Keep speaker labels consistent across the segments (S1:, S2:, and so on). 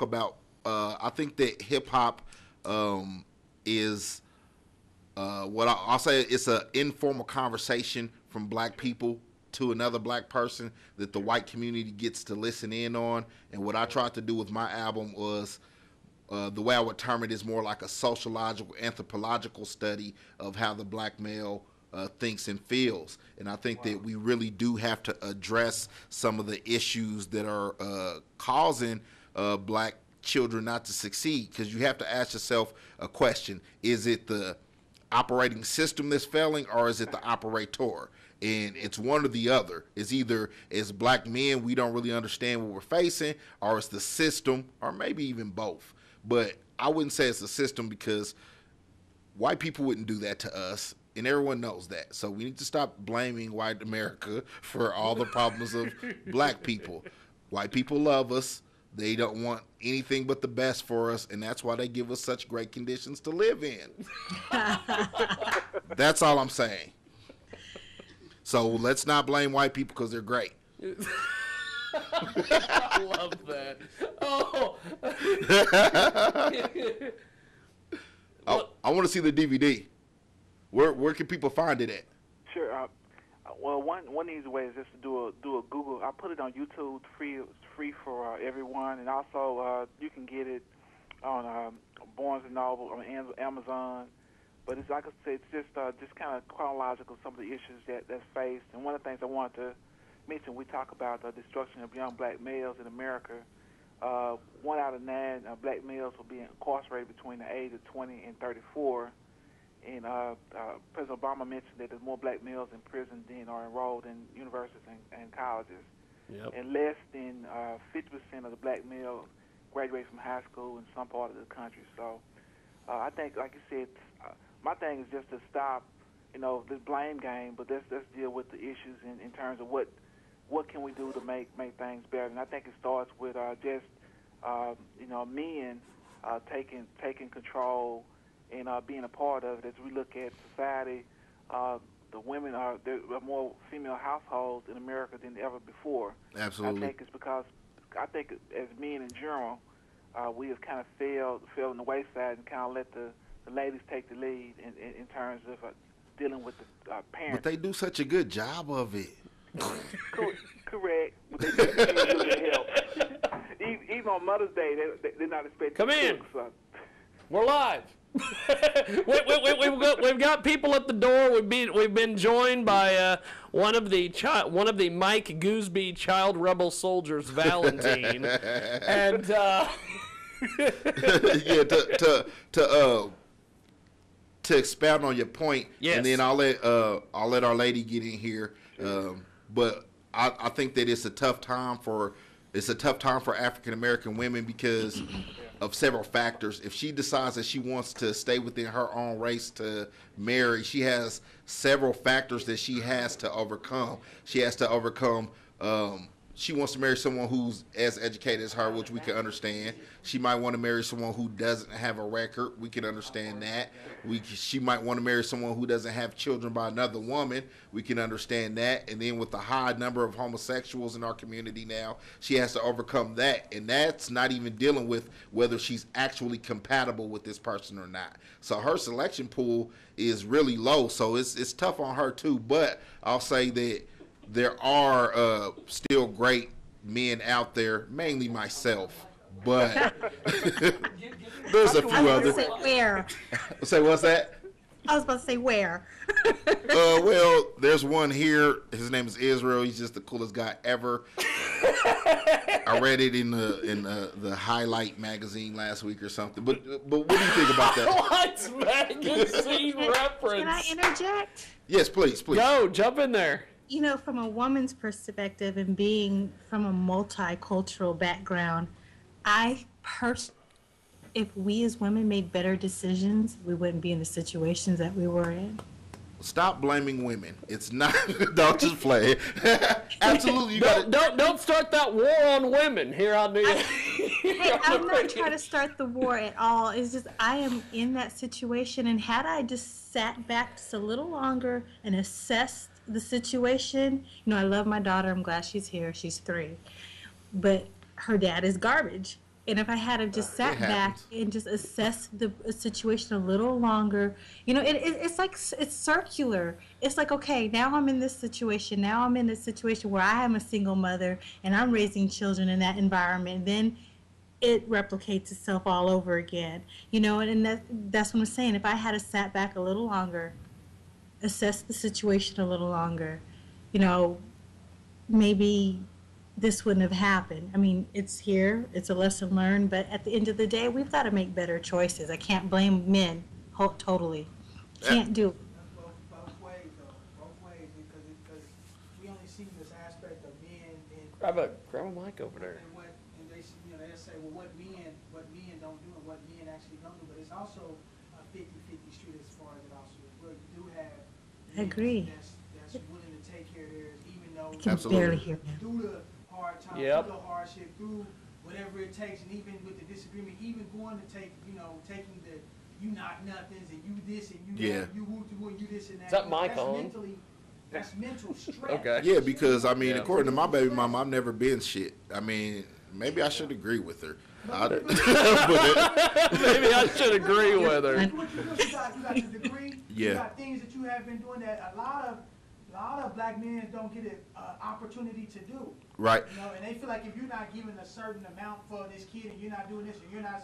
S1: talk about. I think that hip hop is what I'll say. It's an informal conversation from black people to another black person that the white community gets to listen in on. And what I tried to do with my album was the way I would term it is more like a sociological, anthropological study of how the black male thinks and feels. And I think that we really do have to address some of the issues that are causing black children not to succeed, because you have to ask yourself a question. Is it the operating system that's failing, or is it the operator? And it's one or the other. It's either as black men we don't really understand what we're facing, or it's the system, or maybe even both. But I wouldn't say it's the system, because white people wouldn't do that to us, and everyone knows that. So we need to stop blaming white America for all the problems of black people. White people love us. They don't want anything but the best for us, and that's why they give us such great conditions to live in. That's all I'm saying. So let's not blame white people because they're great.
S2: I love that. Oh.
S1: I want to see the DVD. Where can people find it at?
S3: Sure. Well, one easy way is just to do a Google. I put it on YouTube, free for everyone, and also you can get it on Barnes and Noble, on Amazon. But it's like I said, it's just kind of chronological, some of the issues that's faced. And one of the things I wanted to mention, we talk about the destruction of young black males in America. 1 out of 9 black males will be incarcerated between the age of 20 and 34. And President Obama mentioned that there's more black males in prison than are enrolled in universities and colleges.
S2: Yep.
S3: And less than 50% of the black males graduate from high school in some part of the country. So I think, like you said, my thing is just to stop, this blame game, but let's deal with the issues in terms of what can we do to make things better. And I think it starts with just men taking control and being a part of it. As we look at society, the women there are more female households in America than ever before.
S1: Absolutely.
S3: I think it's because as men in general, we have kind of fell on the wayside and kind of let the ladies take the lead in terms of dealing with the parents.
S1: But they do such a good job of it.
S3: Correct. But they need a little bit of help. Even on Mother's Day, they're not expected
S2: Come
S3: to
S2: in.
S3: cook. So.
S2: We're live. We've got people at the door. We've been joined by one of the Mike Gooseby child rebel soldiers, Valentine, and
S1: yeah, to expound on your point,
S2: yes.
S1: And then I'll let our lady get in here. But I think that it's a tough time for African American women because of several factors. If she decides that she wants to stay within her own race to marry, she has several factors that she has to overcome. She has to overcome. She wants to marry someone who's as educated as her, which we can understand. She might want to marry someone who doesn't have a record. We can understand that. She might want to marry someone who doesn't have children by another woman. We can understand that. And then with the high number of homosexuals in our community now, she has to overcome that. And that's not even dealing with whether she's actually compatible with this person or not. So her selection pool is really low. So it's tough on her too. But I'll say that there are still great men out there, mainly myself, but there's a few others.
S4: Say where?
S1: Say what's that?
S4: I was about to say where.
S1: Well, there's one here. His name is Israel. He's just the coolest guy ever. I read it in the Highlight magazine last week or something. But what do you think about that?
S2: Highlights magazine reference.
S4: Can I interject?
S1: Yes, please.
S2: Go, jump in there.
S4: From a woman's perspective and being from a multicultural background, if we as women made better decisions, we wouldn't be in the situations that we were in.
S1: Stop blaming women. It's not. Don't just play. Absolutely, you
S2: don't start that war on women here on the.
S4: Hey, I'm not trying to start the war at all. It's just I am in that situation, and had I just sat back just a little longer and assessed the situation, I love my daughter. I'm glad she's here. She's 3, but her dad is garbage. And if I had to just
S1: It
S4: sat back
S1: happens.
S4: and just assess the situation a little longer, it's like it's circular. It's like, okay, now I'm in this situation. Now I'm in this situation where I am a single mother and I'm raising children in that environment. Then it replicates itself all over again. And that's what I'm saying. If I had sat back a little longer, assessed the situation a little longer, you know, maybe this wouldn't have happened. I mean, it's here, it's a lesson learned, but at the end of the day, we've got to make better choices. I can't blame men totally.
S1: Uh,
S4: Can't do it.
S5: Both ways though, both ways because we only see this aspect of men and
S2: Grab a mic over there.
S5: and they they'll say well what men don't do and what men actually don't do, but it's also a 50-50 street as far as it also is. Well, you do have
S4: I agree.
S5: that's willing to take care of theirs even though
S4: I can
S1: Absolutely.
S4: barely hear him.
S5: through the hard times,
S2: Yep.
S5: through the hardship, through whatever it takes, and even with the disagreement, even going to taking the you not nothings and you this and you
S1: Yeah.
S5: that, you woo to woo and you this and that.
S2: Is that mic
S5: that's
S2: on?
S5: That's mental stress.
S2: Okay.
S1: Yeah, because I mean,
S2: Yeah.
S1: according to my baby mama, I've never been shit. I mean, maybe I should agree with her. But-
S2: Maybe I should agree with her.
S5: You got the degree.
S1: Yeah.
S5: You got things that you have been doing that a lot of black men don't get an opportunity to do.
S1: right.
S5: And they feel like if you're not giving a certain amount for this kid and you're not doing this and you're not,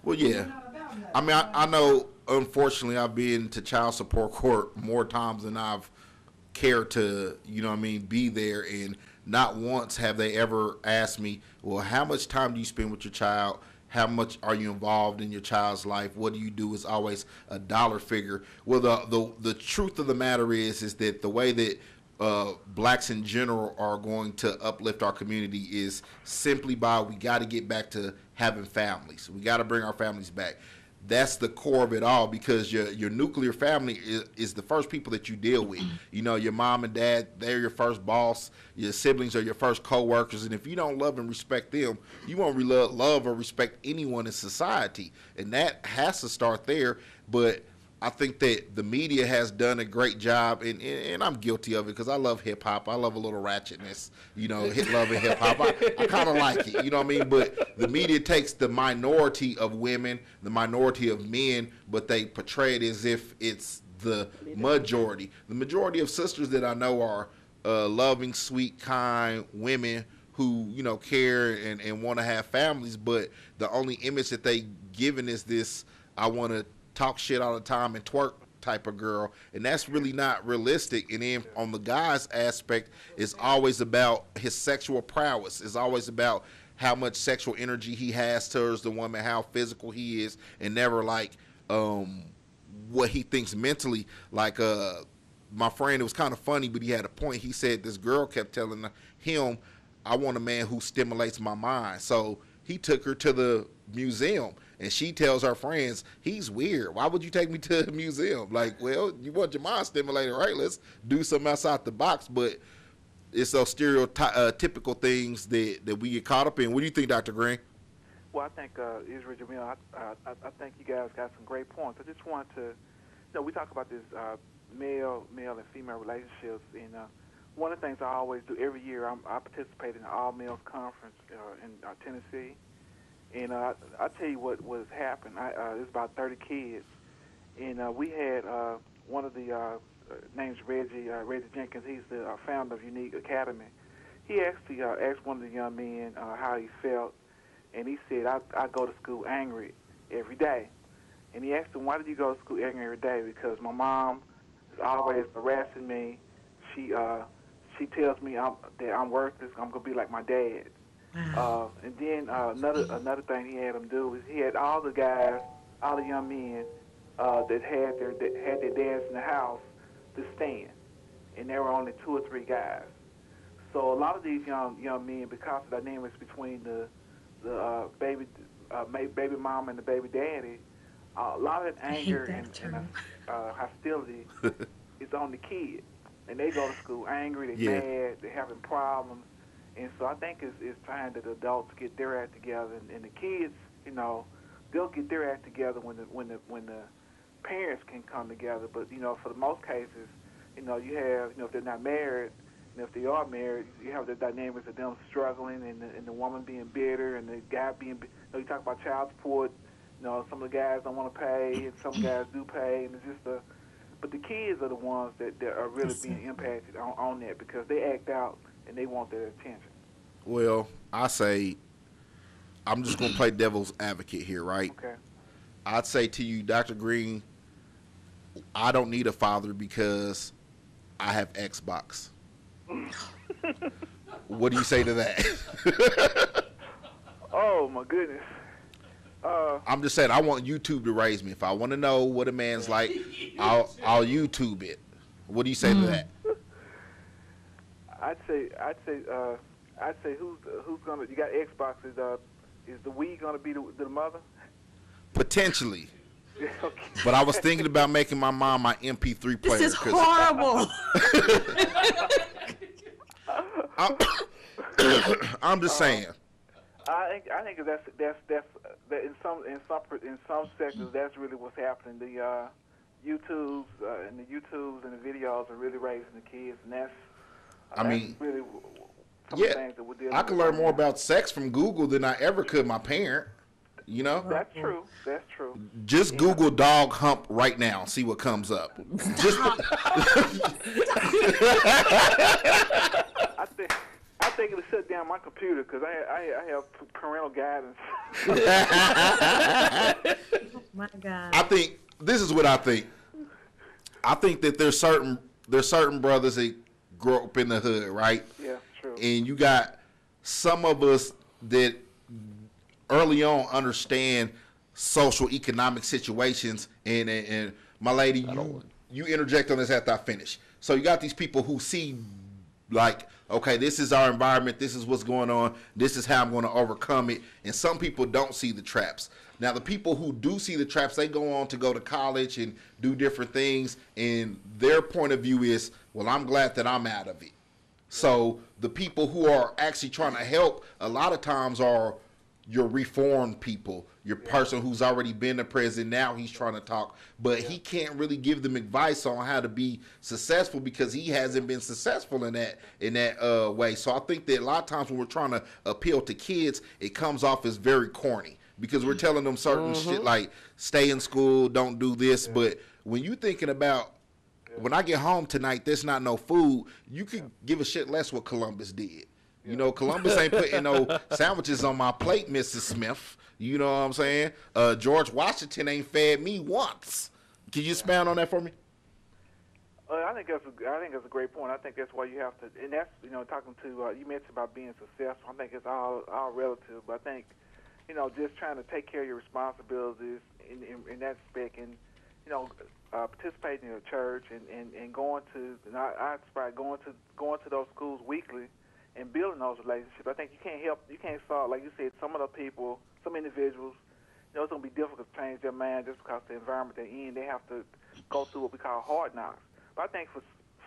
S1: Well,
S5: you're
S1: yeah.
S5: not about nothing.
S1: I mean, I know, unfortunately, I've been to child support court more times than I've cared to, be there. And not once have they ever asked me, well, how much time do you spend with your child? How much are you involved in your child's life? What do you do? Is always a dollar figure. Well, the truth of the matter is that the way that blacks in general are going to uplift our community is simply by we got to get back to having families. We got to bring our families back. That's the core of it all, because your nuclear family is the first people that you deal with. Your mom and dad, they're your first boss. Your siblings are your first co-workers. And if you don't love and respect them, you won't really love or respect anyone in society. And that has to start there. But I think that the media has done a great job, and I'm guilty of it because I love hip hop. I love a little ratchetness, loving hip hop. I kind of like it, you know what I mean? But the media takes the minority of women, the minority of men, but they portray it as if it's the majority. The majority of sisters that I know are loving, sweet, kind women who, care and want to have families, but the only image that they given is this, I want to talk shit all the time and twerk type of girl, and that's really not realistic. And then on the guy's aspect, it's always about his sexual prowess. It's always about how much sexual energy he has towards the woman, how physical he is, and never like what he thinks mentally. Like my friend, it was kind of funny, but he had a point. He said this girl kept telling him, I want a man who stimulates my mind. So he took her to the museum, and she tells her friends, he's weird. Why would you take me to a museum? Like, well, you want your mind stimulated, right? Let's do something outside the box. But it's those stereotypical things that we get caught up in. What do you think, Dr. Green?
S3: Well, I think, Israel Jamil, I think you guys got some great points. I just wanted to, we talk about this male and female relationships, and one of the things I always do every year, I participate in the all-males conference in Tennessee. And I'll tell you what has happened. There's about 30 kids. And we had one of the name's Reggie Jenkins. He's the founder of Unique Academy. He actually asked one of the young men how he felt. And he said, I go to school angry every day. And he asked him, why did you go to school angry every day? Because my mom is always harassing me. She tells me that I'm worthless. I'm going to be like my dad. And then another thing he had him do is he had all the guys, all the young men that had their dads in the house to stand, and there were only 2 or 3 guys. So a lot of these young men, because of the dynamics between the baby mom and the baby daddy, a lot of that anger and hostility is on the kid, and they go to school angry, they're mad, they're having problems. And so I think it's time that the adults get their act together, and the kids, they'll get their act together when the parents can come together. But for the most cases, you have, if they're not married, and if they are married, you have the dynamics of them struggling, and the woman being bitter, and the you talk about child support. Some of the guys don't want to pay, and some guys do pay, and it's just but the kids are the ones that are really being impacted on that because they act out and they want their attention.
S1: Well, I say, I'm just going to play devil's advocate here, right?
S3: Okay.
S1: I'd say to you, Dr. Green, I don't need a father because I have Xbox. What do you say to that?
S3: Oh, my goodness.
S1: I'm just saying, I want YouTube to raise me. If I want to know what a man's like, I'll YouTube it. What do you say to that?
S3: I'd say who's gonna? You got Xbox. Is the Wii gonna be the mother?
S1: Potentially.
S3: Okay.
S1: But I was thinking about making my mom my MP3 player.
S4: This is horrible.
S1: I'm just saying.
S3: I think that's in some sectors that's really what's happening. The YouTubes and the videos are really raising the kids, and that's really some of the things that we're dealing with.
S1: I could learn more about sex from Google than I ever could my parent.
S3: That's true. That's true.
S1: Just Google dog hump right now and see what comes up. Just
S3: I think it'll shut down my computer because I have parental guidance.
S4: Oh my God.
S1: I think this is what I think. I think that there's certain brothers that grow up in the hood, right?
S3: Yeah, true.
S1: And you got some of us that early on understand social economic situations. And my lady, you interject on this after I finish. So you got these people who see like, okay, this is our environment, this is what's going on, this is how I'm going to overcome it. And some people don't see the traps. Now, the people who do see the traps, they go on to go to college and do different things, and their point of view is, well, I'm glad that I'm out of it. So the people who are actually trying to help a lot of times are your reformed people, your person who's already been to prison, now he's trying to talk, but he can't really give them advice on how to be successful because he hasn't been successful in that way. So I think that a lot of times when we're trying to appeal to kids, it comes off as very corny because we're telling them certain shit like stay in school, don't do this. But when you thinking about when I get home tonight, there's not no food, you could give a shit less what Columbus did. Columbus ain't putting no sandwiches on my plate, Mrs. Smith. You know what I'm saying? George Washington ain't fed me once. Can you expound on that for me?
S3: I think that's a great point. I think that's why you have to, and that's talking to you mentioned about being successful. I think it's all relative, but I think just trying to take care of your responsibilities in that aspect, and participating in a church and going to, and I aspire going to those schools weekly. And building those relationships, I think you can't solve, like you said, some of the people, some individuals, it's going to be difficult to change their mind just because the environment they're in, they have to go through what we call hard knocks. But I think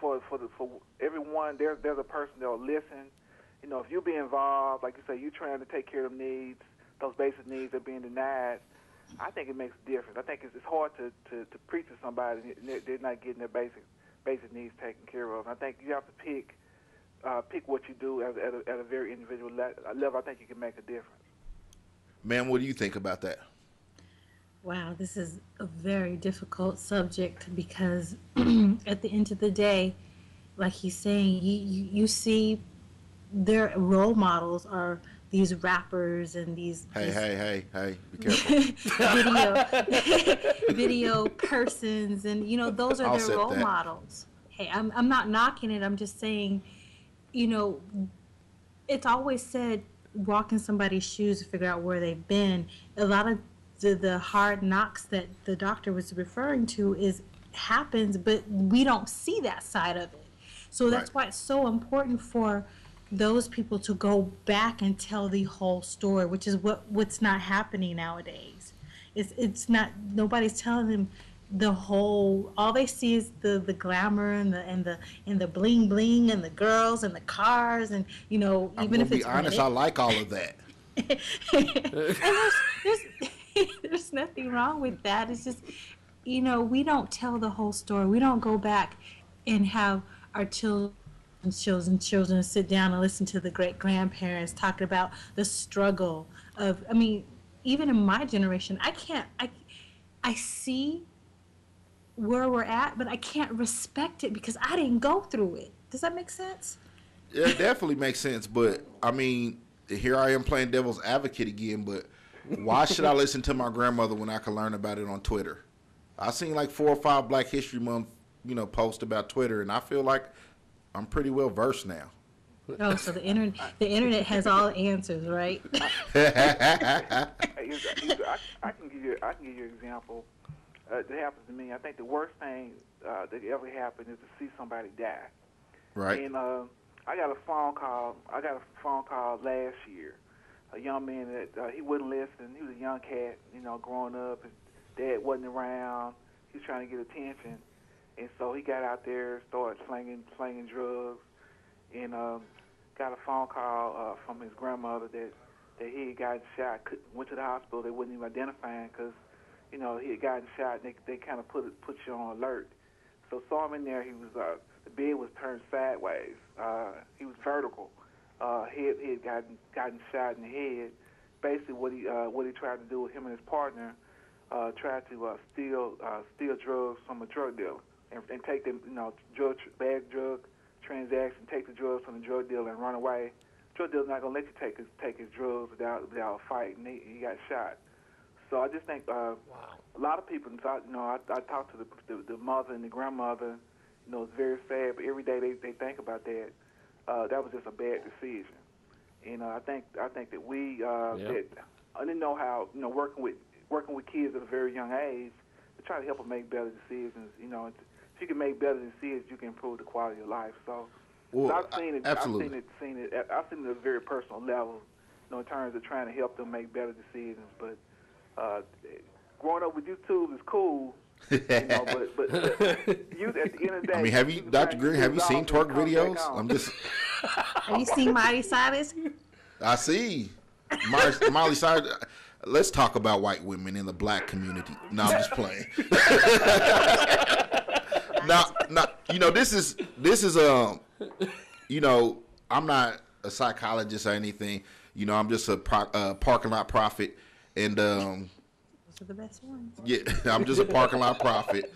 S3: for everyone, there's a person that will listen. If you be involved, like you say, you're trying to take care of them needs, those basic needs are being denied, I think it makes a difference. I think it's hard to preach to somebody and they're not getting their basic needs taken care of. And I think you have to pick what you do at a very individual level. I think you can make a difference.
S1: Man, what do you think about that?
S4: Wow, this is a very difficult subject because at the end of the day, like he's saying, you see their role models are these rappers and these
S1: hey, be careful.
S4: video persons, and those are their role models. Hey, I'm not knocking it. I'm just saying, it's always said walk in somebody's shoes to figure out where they've been. A lot of the hard knocks that the doctor was referring to happens, but we don't see that side of it. So that's why it's so important for those people to go back and tell the whole story, which is what's not happening nowadays. It's not, nobody's telling them the whole, all they see is the glamour and the bling bling and the girls and the cars, and even if it's
S1: honest, I like all of that.
S4: And there's nothing wrong with that. It's just we don't tell the whole story. We don't go back and have our children sit down and listen to the great grandparents talking about the struggle of, even in my generation, I see where we're at, but I can't respect it because I didn't go through it. Does that make sense?
S1: Yeah, it definitely makes sense. But I mean, here I am playing devil's advocate again. But why should I listen to my grandmother when I can learn about it on Twitter? I've seen like 4 or 5 Black History Month, posts about Twitter, and I feel like I'm pretty well versed now.
S4: Oh, so the internet has all the answers, right?
S3: I can give you an example. That happens to me. I think the worst thing that ever happened is to see somebody die.
S1: Right.
S3: And I got a phone call last year. A young man that he wouldn't listen. He was a young cat, growing up. His dad wasn't around. He was trying to get attention, and so he got out there, started slinging drugs, and got a phone call from his grandmother that he had gotten shot. Went to the hospital. They wouldn't even identify him because, he had gotten shot. And they kind of put you on alert. So saw him in there. He was the bed was turned sideways. He was vertical. He had gotten shot in the head. Basically, what he tried to do with him and his partner, tried to steal drugs from a drug dealer and take them, bag drug transaction, take the drugs from the drug dealer and run away. Drug dealer's not gonna let you take his drugs without a fight, and he got shot. So I just think a lot of people, I talked to the mother and the grandmother. It's very sad, but every day they think about that. That was just a bad decision, and I think that we that I didn't know how working with kids at a very young age to try to help them make better decisions. If you can make better decisions, you can improve the quality of life. So, I've seen it.
S1: Absolutely.
S3: I've seen it at a very personal level, in terms of trying to help them make better decisions. But growing up with YouTube is cool. But you, at the end of the day,
S1: I mean, have you, Dr. Green, have you seen twerk videos? I'm just.
S4: Have you seen Miley Cyrus?
S1: I see. Miley Cyrus. Let's talk about white women in the Black community. No, I'm just playing. Now, this is I'm not a psychologist or anything. I'm just a parking lot prophet, and
S4: Those are the best ones.
S1: yeah, I'm just a parking lot prophet.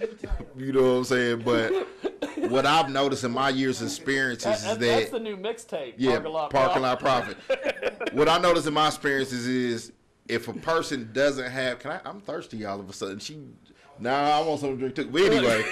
S1: You know what I'm saying? But what I've noticed in my years of experiences is that
S2: that's the new mixtape.
S1: yeah,
S2: Parking Lot
S1: prophet. What I noticed in my experiences is if a person doesn't have, I'm thirsty all of a sudden. I want something to drink too. But anyway,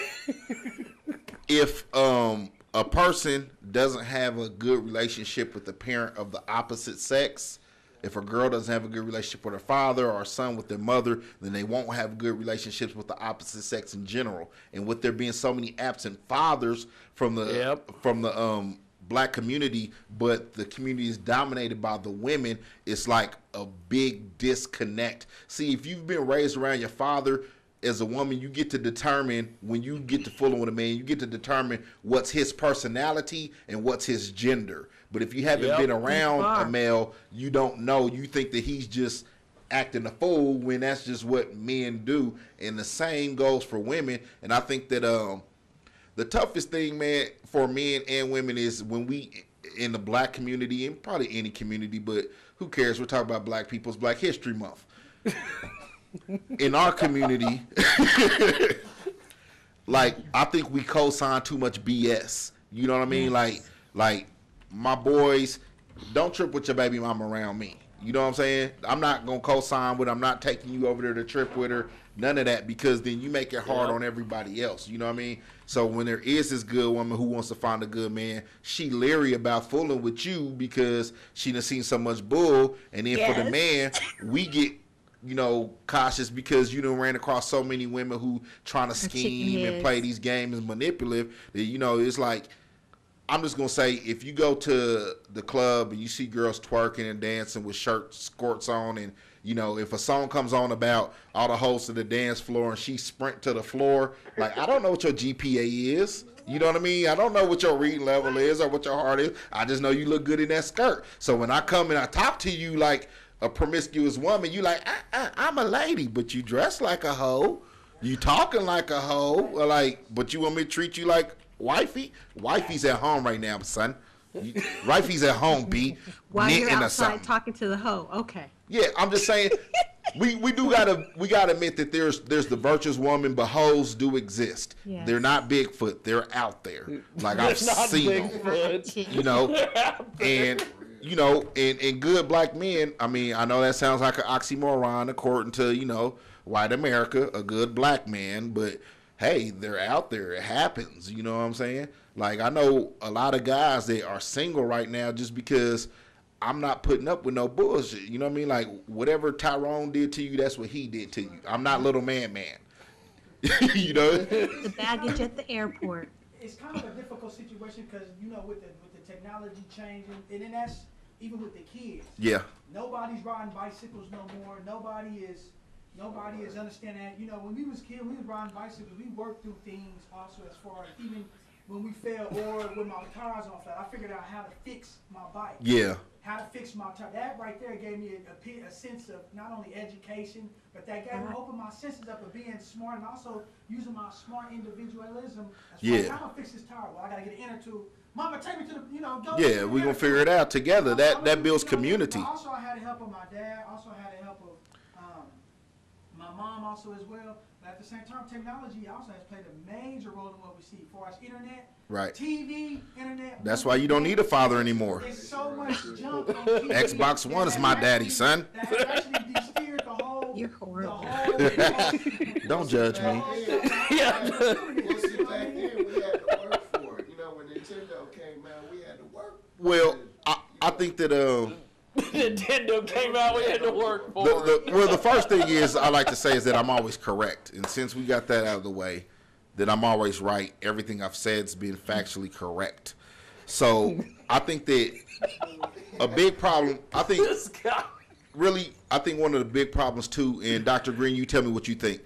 S1: if a person doesn't have a good relationship with the parent of the opposite sex, if a girl doesn't have a good relationship with her father or a son with their mother, then they won't have good relationships with the opposite sex in general. And with there being so many absent fathers from the Black community, but the community is dominated by the women, it's like a big disconnect. See, if you've been raised around your father as a woman, you get to determine, when you get to fooling with a man, you get to determine what's his personality and what's his gender. But if you haven't been around a male, you don't know. You think that he's just acting a fool when that's just what men do. And the same goes for women. And I think that the toughest thing, man, for men and women is when we, in the Black community, and probably any community, but who cares? We're talking about Black people. It's Black History Month. In our community, like, I think we co-sign too much BS. You know what I mean? Like my boys, don't trip with your baby mama around me. You know what I'm saying? I'm not going to co-sign with her. I'm not taking you over there to trip with her. None of that, because then you make it hard on everybody else. You know what I mean? So when there is this good woman who wants to find a good man, she leery about fooling with you because she done seen so much bull. And then for the man, we get, cautious because you done ran across so many women who trying to scheme and play these games and manipulative that, it's like, I'm just going to say, if you go to the club and you see girls twerking and dancing with skirts on, and, if a song comes on about all the hosts of the dance floor and she sprint to the floor, like, I don't know what your GPA is. You know what I mean? I don't know what your reading level is or what your heart is. I just know you look good in that skirt. So when I come and I talk to you like a promiscuous woman, you like, I'm a lady, but you dress like a hoe. You talking like a hoe. But you want me to treat you like wifey? Wifey's at home right now, son. Wifey's at home, B.
S4: While you're outside talking to the hoe. Okay.
S1: Yeah, I'm just saying, we gotta admit that there's the virtuous woman, but hoes do exist.
S4: Yes.
S1: They're not Bigfoot. They're out there. Like I've seen them. You know, and and good black men. I mean, I know that sounds like an oxymoron according to white America, a good black man, but hey, they're out there. It happens. You know what I'm saying? Like I know a lot of guys that are single right now just because I'm not putting up with no bullshit. You know what I mean? Like, whatever Tyrone did to you, that's what he did to you. I'm not little man. You know?
S4: The baggage at the airport.
S5: It's kind of a difficult situation because, with the technology changing, and then that's even with the kids.
S1: Yeah.
S5: Nobody's riding bicycles no more. Nobody is understanding that. When we was kids, we was riding bicycles. We worked through things also as far as even when we fell or when my tires on flat, I figured out how to fix my bike.
S1: Yeah.
S5: How to fix my tire. That right there gave me a sense of not only education, but that gave me opened my senses up of being smart and also using my smart individualism. How am I gonna fix this tire? Well, I gotta get an inner tube. Mama, take me to the, go.
S1: Yeah, we're gonna figure it out together. That builds community.
S5: Also, I had the help of my dad. Also, I had the help of my mom also as well. But at the same time, technology also has played a major role in what we see. For us, internet,
S1: right?
S5: TV, internet.
S1: That's why you don't need a father anymore.
S5: There's so much junk on TV.
S1: Xbox One is my daddy, son.
S5: That has actually de-steered the whole.
S4: You're horrible.
S1: Don't judge me.
S2: Yeah.
S6: Well, see, back then we had to work for it. When Nintendo came out, we had to work.
S1: Well, I think that
S2: Nintendo came out, we had to work for
S1: the first thing is I like to say is that I'm always correct, and since we got that out of the way, that I'm always right. Everything I've said's been factually correct. So I think that a big problem. I think one of the big problems too. And Dr. Green, you tell me what you think.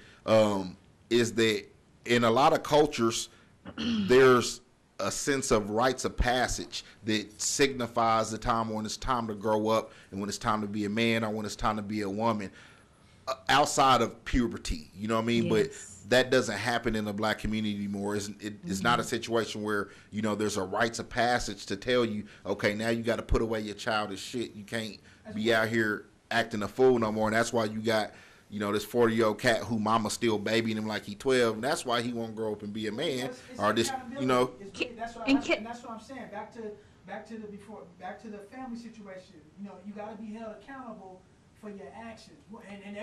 S1: Is that in a lot of cultures, there's a sense of rites of passage that signifies the time when it's time to grow up and when it's time to be a man or when it's time to be a woman outside of puberty, you know what I mean?
S4: Yes.
S1: But that doesn't happen in the black community anymore. It's not a situation where, there's a rites of passage to tell you, okay, now you got to put away your childish shit. You can't be out here acting a fool no more. And that's why you got, this 40-year-old cat who mama still babying him like he 12, and that's why he won't grow up and be a man. Or this,
S5: That's what I'm saying. Back to the family situation. You got to be held accountable for your actions. And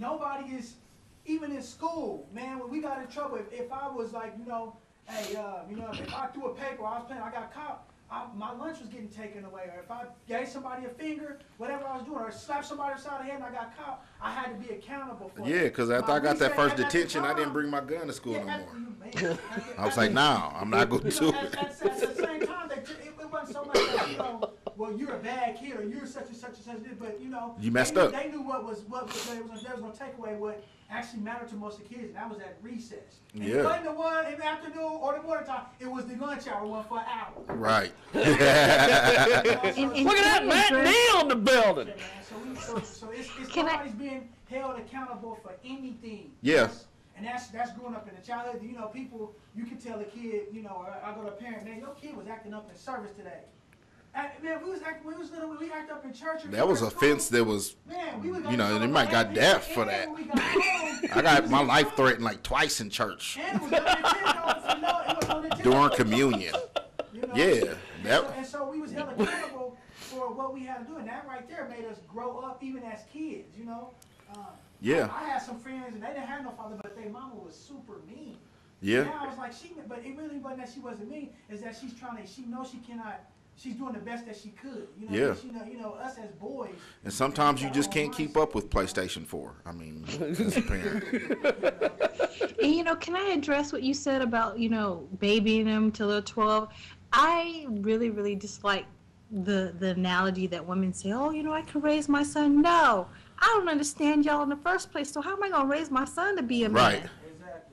S5: nobody is even in school, man. When we got in trouble, if I was like, hey, if I threw a paper, I got caught. My lunch was getting taken away, or if I gave somebody a finger, whatever I was doing, or slapped somebody upside the head and I got caught, I had to be accountable for it.
S1: Yeah, because after I got that first detention, I didn't bring my gun to school no more. I was like, nah, I'm not going to do it.
S5: At the same time, it wasn't so much that, well, you're a bad kid, or you're such and such and such, but,
S1: you messed up.
S5: They knew what was going to take away what actually mattered to most of the kids, and that was at recess. And it wasn't the one in the afternoon or the morning time. It was the lunch hour one for an hour.
S1: Right.
S2: Look at that matinee on the building.
S5: So it's nobody's being held accountable for anything.
S1: Yeah.
S5: And that's growing up in the childhood. People, you can tell a kid, or I go to a parent, man, your kid was acting up in service today. Man, we was little, we act up in church.
S1: That was offense that was, they might got death for that. I got my life threatened like twice in church. During communion. Yeah.
S5: And so we was held accountable for what we had to do. And that right there made us grow up even as kids,
S1: Yeah.
S5: I had some friends, and they didn't have no father, but their mama was super mean.
S1: Yeah.
S5: And I was like, but it really wasn't that she wasn't mean. It's that she knows she cannot. She's doing the best that she could.
S1: Yeah.
S5: Us as boys.
S1: And sometimes you just can't keep up with PlayStation 4. I mean, as a parent.
S4: And can I address what you said about, babying them till they're 12? I really, really dislike the analogy that women say, oh, I can raise my son. No, I don't understand y'all in the first place. So how am I going to raise my son to be a man?
S1: Right.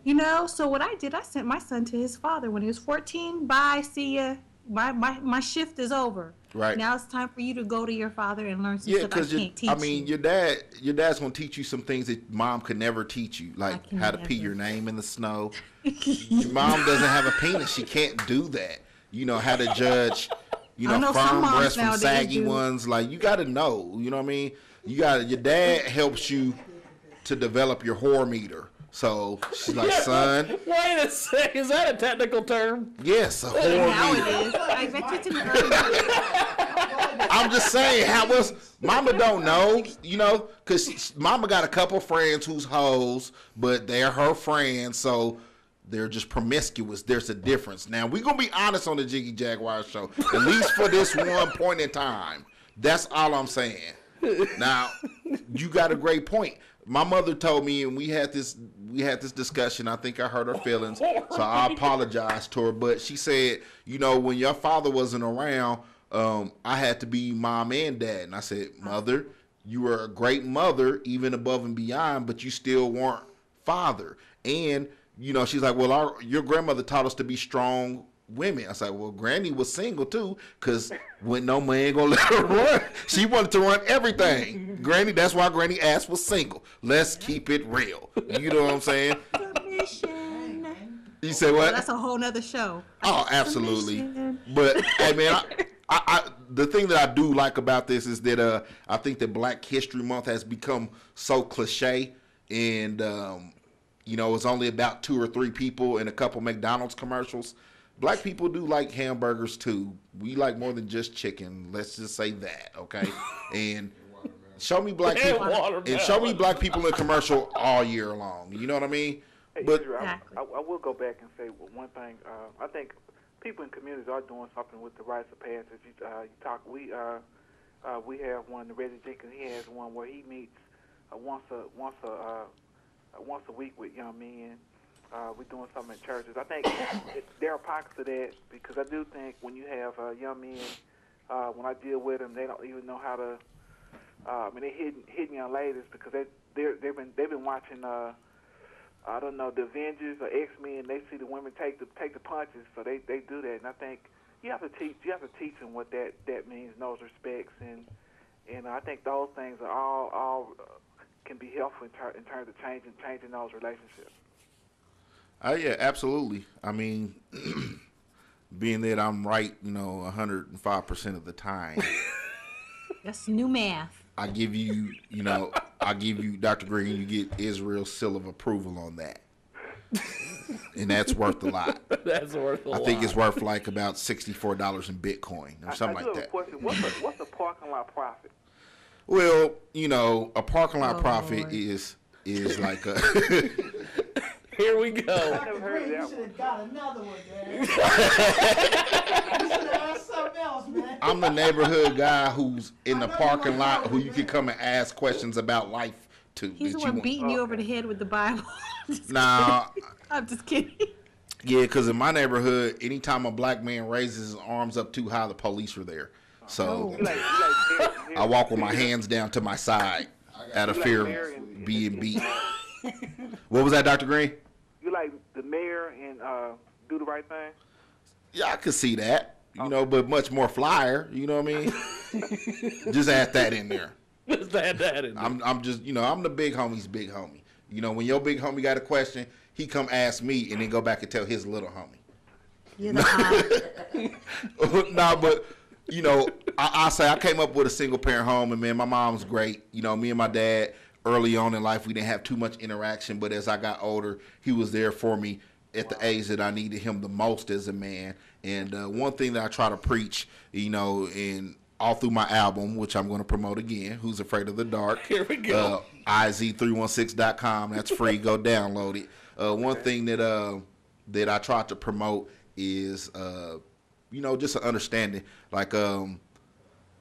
S5: Exactly.
S4: So what I did, I sent my son to his father when he was 14. Bye, see ya. My shift is over.
S1: Right.
S4: Now it's time for you to go to your father and learn some stuff I can't teach you.
S1: your dad's gonna teach you some things that mom could never teach you, like how to pee your name in the snow. Your mom doesn't have a penis; she can't do that. How to judge, firm breasts from saggy ones. Like you got to know. You know what I mean? your dad helps you to develop your whore meter. So she's like, son.
S2: Wait a second. Is that a technical term?
S1: Yes, a whore
S4: Now
S1: meter.
S4: it is. I bet you it's an early.
S1: I'm just saying, how was Mama don't know, because Mama got a couple friends who's hoes, but they're her friends, so they're just promiscuous. There's a difference. Now, we're going to be honest on the Jiggy Jaguar show, at least for this one point in time. That's all I'm saying. Now, you got a great point. My mother told me, and we had this discussion. I think I hurt her feelings, so I apologize to her. But she said, when your father wasn't around, I had to be mom and dad. And I said, Mother, you were a great mother, even above and beyond, but you still weren't father. And, she's like, well, your grandmother taught us to be strong women. I was like, well, Granny was single too, because when no man gonna let her run, she wanted to run everything. Granny, that's why Granny ass was single. Let's keep it real. You know what I'm saying?
S4: Submission.
S1: You say what?
S4: Well, that's a whole nother show.
S1: Oh, absolutely.
S4: Submission.
S1: But hey, man, I the thing that I do like about this is that I think that Black History Month has become so cliche, and it's only about 2 or 3 people in a couple McDonald's commercials. Black people do like hamburgers too. We like more than just chicken. Let's just say that, okay? And show me black people, and show me black people in commercial all year long. You know what I mean?
S3: Hey,
S1: But
S3: Israel, I will go back and say one thing. I think people in communities are doing something with the rites of passage. You talk. We have one. Reggie Jenkins. He has one where he meets once a week with young men. We're doing something in churches. I think there are pockets of that, because I do think when you have young men, when I deal with them, they don't even know how to. They're hitting young ladies because they've been watching. I don't know, the Avengers or X-Men. They see the women take the punches, so they do that. And I think you have to teach them what that means in those respects, and I think those things are all can be helpful in terms of changing those relationships.
S1: Yeah, absolutely. I mean, being that I'm right, 105% of the time.
S4: That's new math.
S1: I give you, Dr. Green, you get Israel's seal of approval on that. And that's worth a lot.
S2: That's worth a lot.
S1: I think it's worth like about $64 in Bitcoin or something like that.
S3: I do have a question. What's a parking lot profit?
S1: Well, a parking lot profit
S4: Lord.
S1: is like a...
S2: Here we go.
S5: Dr. Green, you should have got another one, man. You should have asked something else, man.
S1: I'm the neighborhood guy who's in the parking lot who you can come and ask questions about life to.
S4: He's the one beating you over the head with the Bible.
S1: Nah.
S4: I'm just kidding.
S1: Yeah, because in my neighborhood, anytime a black man raises his arms up too high, the police are there. So I walk with my hands down to my side out of fear of being beat. What was that, Dr. Green?
S3: You like the mayor and Do the Right Thing?
S1: Yeah, I could see that. But much more flyer. You know what I mean? Just add that in there.
S2: Just add that in there.
S1: I'm just, I'm the big homie's big homie. When your big homie got a question, he come ask me and then go back and tell his little homie.
S4: You're the
S1: Nah, but I say I came up with a single parent home, and man, my mom's great. Me and my dad, early on in life, we didn't have too much interaction, but as I got older, he was there for me at the age that I needed him the most as a man. And one thing that I try to preach, and all through my album, which I'm going to promote again, Who's Afraid of the Dark.
S2: Here we go.
S1: iz316.com. That's free. Go download it. One thing that I try to promote is, just an understanding. Like one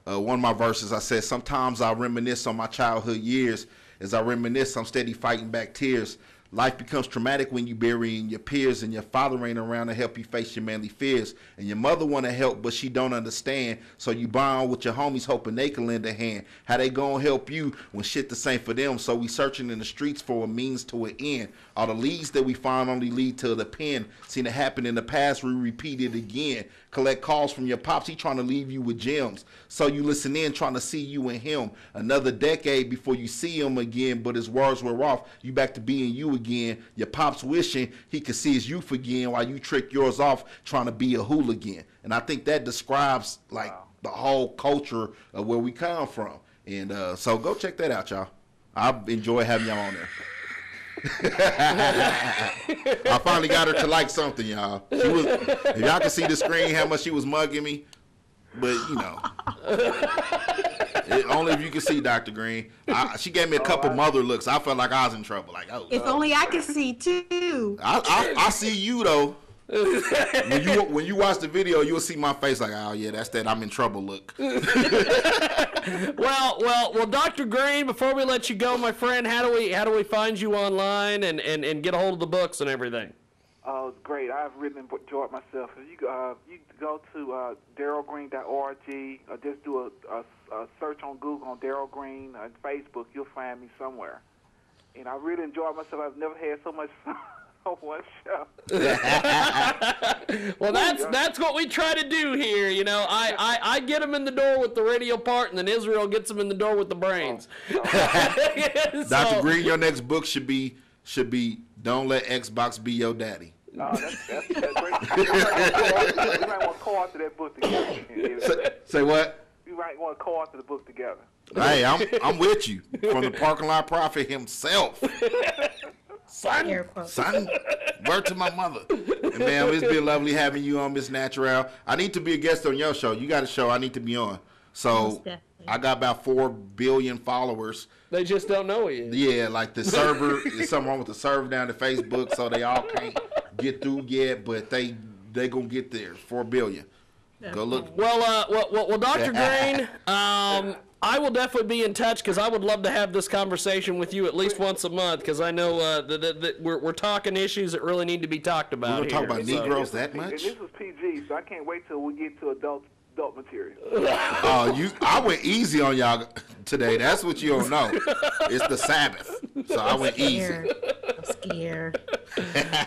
S1: of my verses, I said, sometimes I reminisce on my childhood years. As I reminisce, I'm steady fighting back tears. Life becomes traumatic when you burying your peers, and your father ain't around to help you face your manly fears. And your mother want to help, but she don't understand. So you bond with your homies hoping they can lend a hand. How they gonna help you when shit the same for them? So we searching in the streets for a means to an end. All the leads that we find only lead to the pen. Seen it happen in the past, we repeat it again. Collect calls from your pops, he trying to leave you with gems. So you listen in, trying to see you and him. Another decade before you see him again, but his words were off. You back to being you again. Your pops wishing he could see his youth again while you trick yours off trying to be a hooligan. And I think that describes the whole culture of where we come from. And so go check that out, y'all. I enjoy having y'all on there. I finally got her to like something, y'all. If y'all can see the screen, how much she was mugging me. But, you know. Only if you can see, Dr. Green. She gave me a couple mother looks. I felt like I was in trouble. Like, oh.
S4: If only I could see, too.
S1: I see you, though. When you watch the video, you'll see my face like, oh yeah, that's that I'm in trouble look.
S2: Well, Dr. Green, before we let you go, my friend, how do we find you online and get a hold of the books and everything?
S3: Oh, it's great. I've really enjoyed myself. You go to darylgreen.org or just do a search on Google on Daryl Green and Facebook. You'll find me somewhere. And I really enjoyed myself. I've never had so much fun. One show.
S2: Well, that's what we try to do here. You know, I get them in the door with the radio part, and then Israel gets them in the door with the brains.
S1: Dr. Green, your next book should be Don't Let Xbox Be Your Daddy.
S3: Oh, that's great. We might want to co-author that book together.
S1: Say what?
S3: We might want to co-author the book together.
S1: Hey, I'm with you. From the parking lot prophet himself. Son, word to my mother. And man, it's been lovely having you on, Miss Natural. I need to be a guest on your show. You got a show I need to be on. So I got about 4 billion followers.
S2: They just don't know it yet.
S1: Yeah, like the server, there's something wrong with the server down to Facebook, so they all can't get through yet, but they gonna get there. 4 billion. Go look.
S2: Well, Dr. Green, I will definitely be in touch because I would love to have this conversation with you at least once a month because I know that we're talking issues that really need to be talked about.
S1: We're going to talk about Negroes that much?
S3: And this is PG, so I can't wait till we get to adult material.
S1: I went easy on y'all today. That's what you don't know. It's the Sabbath, so I went easy.
S4: I'm scared.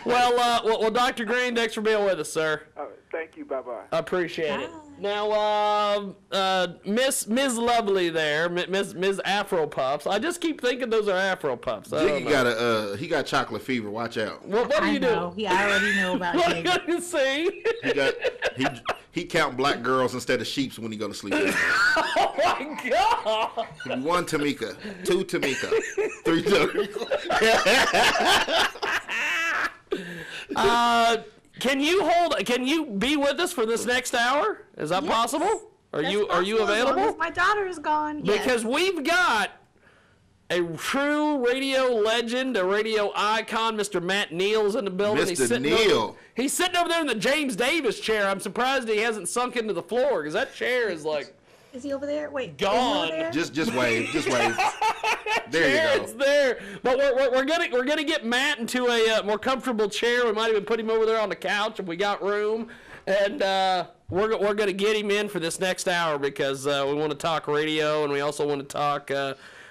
S2: Well, Dr. Green, thanks for being with us, sir.
S3: Thank you. Bye-bye.
S2: I appreciate it. Now, Miss Lovely there, Miss Afro Puffs. I just keep thinking those are Afro Puffs.
S1: Jiggy he got chocolate fever. Watch out.
S2: What do you do?
S4: I already know about Jiggy.
S2: What are you saying?
S1: He count black girls instead of sheeps when he go to sleep.
S2: Oh my God!
S1: 1 Tamika, 2 Tamika, 3 Tamika.
S2: Can you be with us for this next hour? Is that possible? Are you available?
S4: As long as my daughter is gone.
S2: Because we've got a true radio legend, a radio icon, Mr. Matt Neal's in the building.
S1: Mr. Neal.
S2: He's sitting over there in the James Davis chair. I'm surprised he hasn't sunk into the floor because that chair is like.
S4: Is he over there? Wait,
S2: gone.
S4: There?
S1: Just wave. There you go.
S2: It's there. But we're gonna get Matt into a more comfortable chair. We might even put him over there on the couch if we got room. And we're gonna get him in for this next hour because we want to talk radio and we also want to talk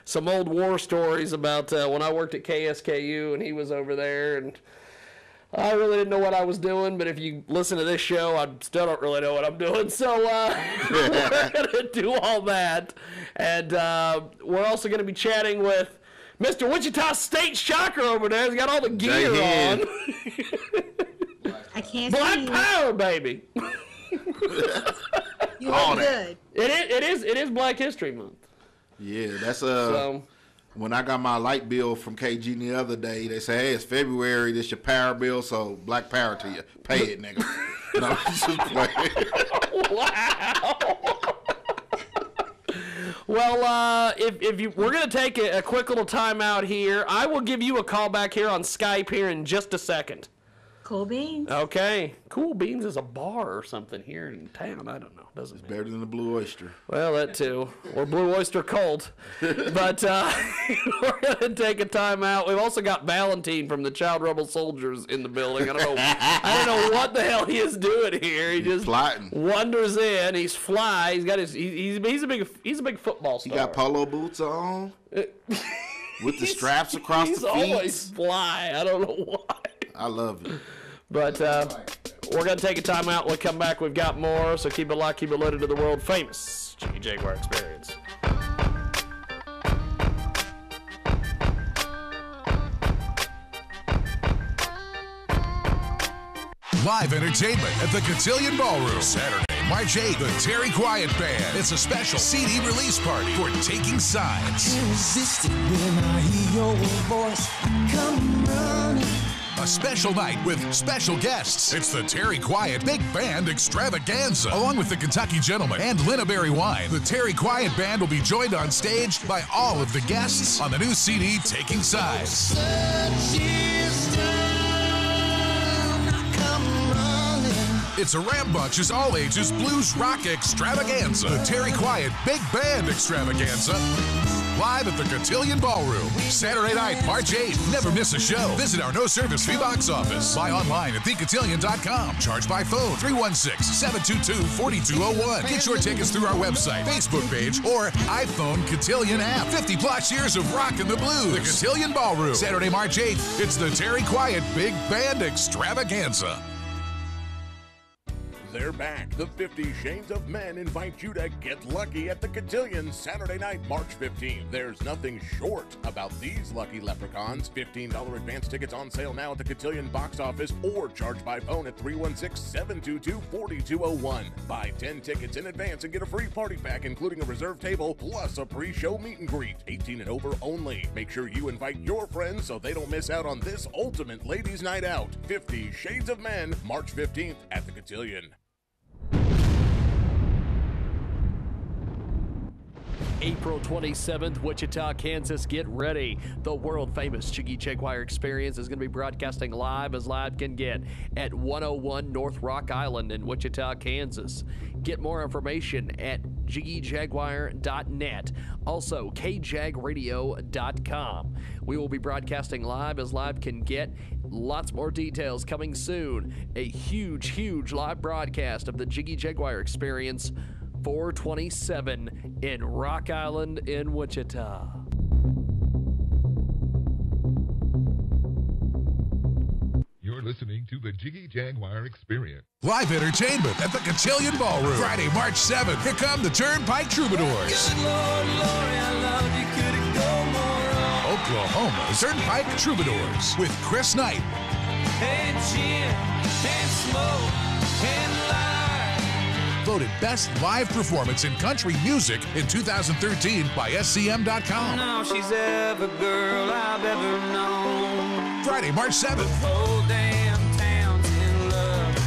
S2: some old war stories about when I worked at KSKU and he was over there and. I really didn't know what I was doing, but if you listen to this show, I still don't really know what I'm doing. So we're going to do all that. And we're also going to be chatting with Mr. Wichita State Shocker over there. He's got all the gear on.
S4: I can't
S2: Black
S4: see
S2: Power, baby.
S4: You look good.
S2: It is Black History Month.
S1: Yeah, that's when I got my light bill from KG the other day, they say, hey, it's February, this your power bill, so black power to you. Pay it, nigga. No, just playing.
S2: Wow. Well, we're going to take a quick little time out here. I will give you a call back here on Skype here in just a second.
S4: Cool Beans.
S2: Okay. Cool Beans is a bar or something here in town. I don't know. Doesn't
S1: it's better than the Blue Oyster.
S2: Well, that too. Or Blue Oyster Cult. But we're going to take a time out. We've also got Valentine from the Child Rebel Soldiers in the building. I don't know what the hell he is doing here. He just
S1: plotting.
S2: Wanders in. He's fly. He's got he's a big football star.
S1: He got polo boots on with the straps across the feet.
S2: He's always fly. I don't know why.
S1: I love it.
S2: But we're going to take a time out. We'll come back. We've got more. So keep it locked, keep it loaded to the world famous Jiggy Jaguar experience.
S7: Live entertainment at the Cotillion Ballroom. Saturday March 8th, the Terry Quiet Band. It's a special CD release party for Taking Sides.
S8: When I hear your voice, I come running.
S7: A special night with special guests. It's the Terry Quiet Big Band Extravaganza. Along with the Kentucky Gentlemen and Linnaberry Wine, the Terry Quiet Band will be joined on stage by all of the guests on the new CD, Taking Sides. It's a rambunctious, all-ages blues rock extravaganza. The Terry Quiet Big Band Extravaganza. Live at the Cotillion Ballroom. Saturday night, March 8th. Never miss a show. Visit our no-service fee box office. Buy online at thecotillion.com. Charge by phone 316-722-4201. Get your tickets through our website, Facebook page, or iPhone Cotillion app. 50-plus years of rock and the blues. The Cotillion Ballroom. Saturday, March 8th. It's the Terry Quiet Big Band Extravaganza.
S9: They're back. The 50 Shades of Men invite you to get lucky at the Cotillion Saturday night, March 15th. There's nothing short about these lucky leprechauns. $15 advance tickets on sale now at the Cotillion box office or charge by phone at 316-722-4201. Buy 10 tickets in advance and get a free party pack, including a reserved table plus a pre-show meet and greet. 18 and over only. Make sure you invite your friends so they don't miss out on this ultimate ladies' night out. 50 Shades of Men, March 15th at the Cotillion.
S2: April 27th, Wichita, Kansas. Get ready. The world-famous Jiggy Jaguar experience is going to be broadcasting live as live can get at 101 North Rock Island in Wichita, Kansas. Get more information at jiggyjaguar.net. Also, kjagradio.com. We will be broadcasting live as live can get. Lots more details coming soon. A huge, huge live broadcast of the Jiggy Jaguar experience 427 in Rock Island in Wichita.
S10: You're listening to the Jiggy Jaguar Experience.
S7: Live entertainment at the Cotillion Ballroom. Friday, March 7th. Here come the Turnpike Troubadours.
S8: Good Lord, Lord, I love you. Could it go more wrong?
S7: Oklahoma's Turnpike Troubadours with Chris Knight.
S8: And gin, and smoke, and light.
S7: Voted Best Live Performance in Country Music in 2013 by SCM.com.
S8: No, she's every girl I've ever known.
S7: Friday, March 7th.
S8: Whole damn town's in love.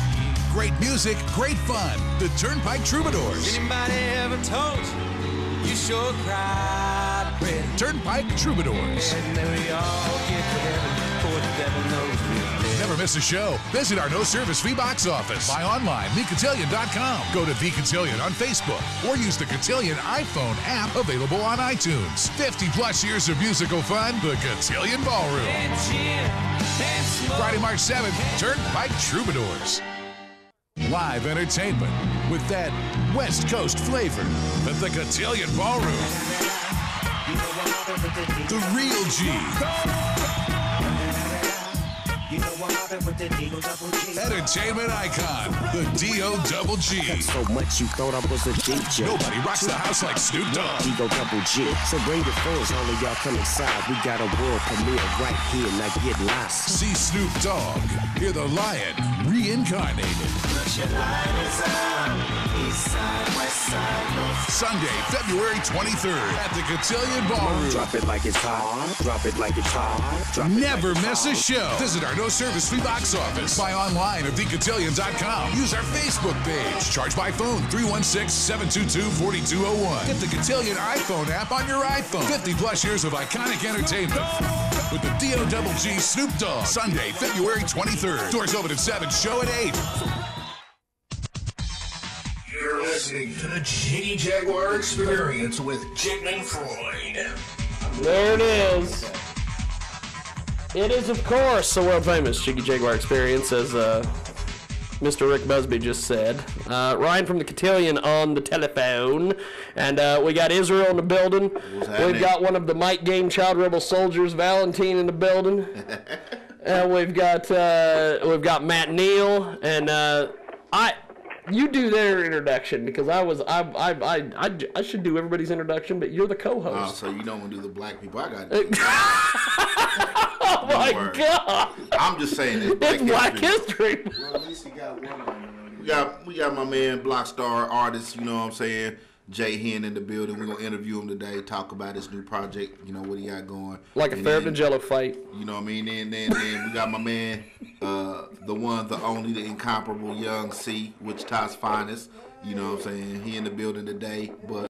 S7: Great music, great fun. The Turnpike Troubadours.
S8: Anybody ever told you, you sure cried pretty.
S7: Turnpike Troubadours.
S8: And then we all get to heaven before the devil knows we're dead.
S7: Never miss a show. Visit our no-service fee box office. Buy online, thecotillion.com. Go to The Cotillion on Facebook or use the Cotillion iPhone app available on iTunes. 50-plus years of musical fun, the Cotillion Ballroom.
S8: And gin, and smoke.
S7: Friday, March 7th, Turnpike Troubadours. Live entertainment with that West Coast flavor at the Cotillion Ballroom. The Real G. Entertainment icon, the D.O.Double-G.
S11: So much you thought I was a DJ.
S7: Nobody rocks the house like Snoop Dogg.
S11: D.O.Double-G. So bring your friends, all of y'all come inside. We got a world premiere right here, now get lost.
S7: See Snoop Dogg, hear the Lion reincarnated.
S8: Put your lighters on, east side, west side, north.
S7: Sunday, February 23rd at the Cotillion Ballroom.
S11: Drop it like it's hot. Drop it like it's hot. Drop it
S7: Never
S11: like
S7: miss a show. Visit our no-service fee box office. Buy online at thecotillion.com. Use our Facebook page. Charge by phone 316-722-4201. Get the Cotillion iPhone app on your iPhone. 50-plus years of iconic entertainment with the D.O.Double-G Snoop Dogg. Sunday, February 23rd. Doors open at 7, show at 8.
S12: You're listening to the Jiggy Jaguar Experience with Jigman Freud.
S2: There it is. It is, of course, the world-famous Jiggy Jaguar experience, as Mr. Rick Busby just said. Ryan from the Cotillion on the telephone. And we got Israel in the building. We've got one of the Mike Game Child Rebel Soldiers, Valentine, in the building. And we've got Matt Neal. And you do their introduction, because I should do everybody's introduction, but you're the co-host.
S1: Oh, so you don't want to do the black people? I got it.
S2: Oh my God!
S1: I'm just saying it's
S2: Black History.
S6: Well, at least he got one on already.
S1: we got my man Blockstar artist, you know what I'm saying, Jay Hen in the building. We're gonna interview him today, talk about his new project, you know, what he got going.
S2: Like a Fairfield Jello fight.
S1: You know what I mean? Then we got my man, the one, the only, the incomparable Young C, Wichita's finest. You know what I'm saying? He in the building today. But